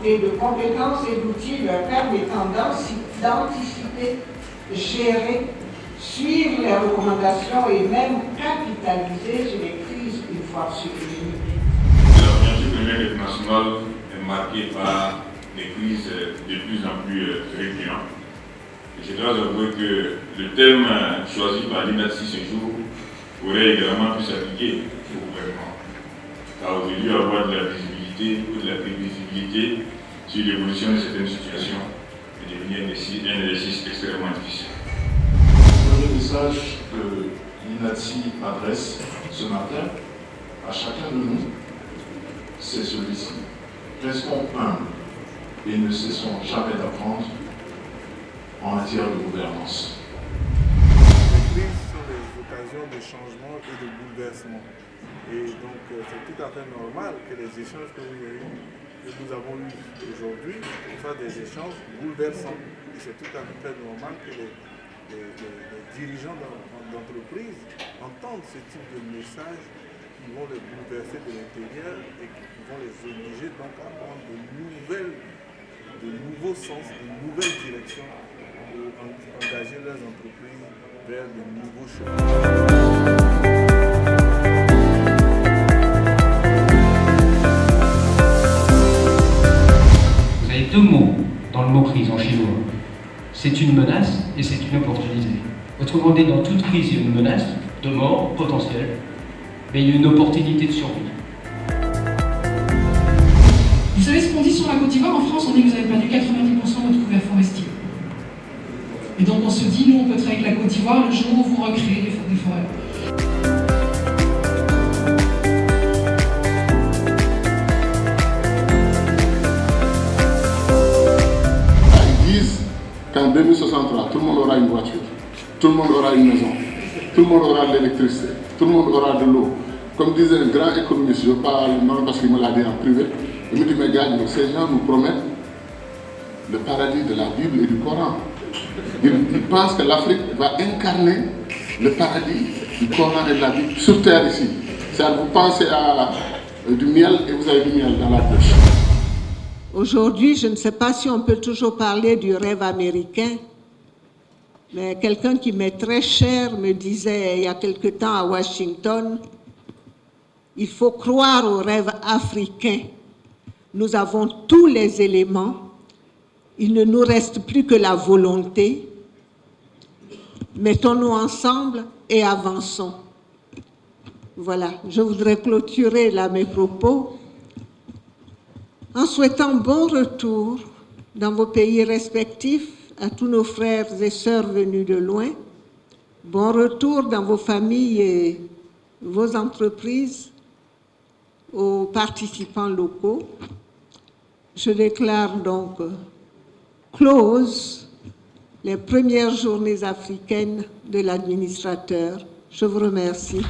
dotés de compétences et d'outils leur permettant d'anticiper, gérer, suivre les recommandations et même capitaliser sur les crises une fois survenues. La conjoncture économique internationale est marquée par des crises de plus en plus récurrentes. Et je dois avouer que le thème choisi par l'INATSI ce jour pourrait également pu s'appliquer au gouvernement. Car aujourd'hui, avoir de la visibilité ou de la prévisibilité sur l'évolution de certaines situations est devenu un exercice extrêmement difficile. Le message que l'INATSI adresse ce matin à chacun de nous, c'est celui-ci. Restons humbles et ne cessons jamais d'apprendre en matière de gouvernance. Les crises sont des occasions de changement et de bouleversement. Et donc c'est tout à fait normal que les échanges que nous avons eus aujourd'hui soient des échanges bouleversants. Et c'est tout à fait normal que les dirigeants d'entreprise entendent ce type de messages qui vont les bouleverser de l'intérieur et qui vont les obliger donc à prendre de nouveaux sens, de nouvelles directions pour engager leurs entreprises vers de nouveaux chemins. Vous avez deux mots dans le mot crise en chinois. C'est une menace et c'est une opportunité. Autrement dit, dans toute crise, il y a une menace de mort potentielle, mais il y a une opportunité de survie. Vous savez ce qu'on dit sur la Côte d'Ivoire? En France, on dit que vous avez perdu 90% de votre couvert forestier. Et donc on se dit, nous, on peut travailler avec la Côte d'Ivoire le jour où vous recréez des forêts. Ils disent qu'en 2063, tout le monde aura une voiture, tout le monde aura une maison, tout le monde aura de l'électricité, tout le monde aura de l'eau. Comme disait un grand économiste, je parle non parce qu'il me l'a dit en privé, il me dit, mais gars, ces gens nous promettent le paradis de la Bible et du Coran. Ils pensent que l'Afrique va incarner le paradis du Coran et de la Bible sur terre ici. C'est-à-dire vous pensez à du miel et vous avez du miel dans la bouche. Aujourd'hui, je ne sais pas si on peut toujours parler du rêve américain, mais quelqu'un qui m'est très cher me disait il y a quelque temps à Washington, il faut croire au rêve africain. Nous avons tous les éléments, il ne nous reste plus que la volonté. Mettons-nous ensemble et avançons. Voilà, je voudrais clôturer là mes propos en souhaitant bon retour dans vos pays respectifs à tous nos frères et sœurs venus de loin. Bon retour dans vos familles et vos entreprises, aux participants locaux. Je déclare donc close les premières journées africaines de l'administrateur. Je vous remercie.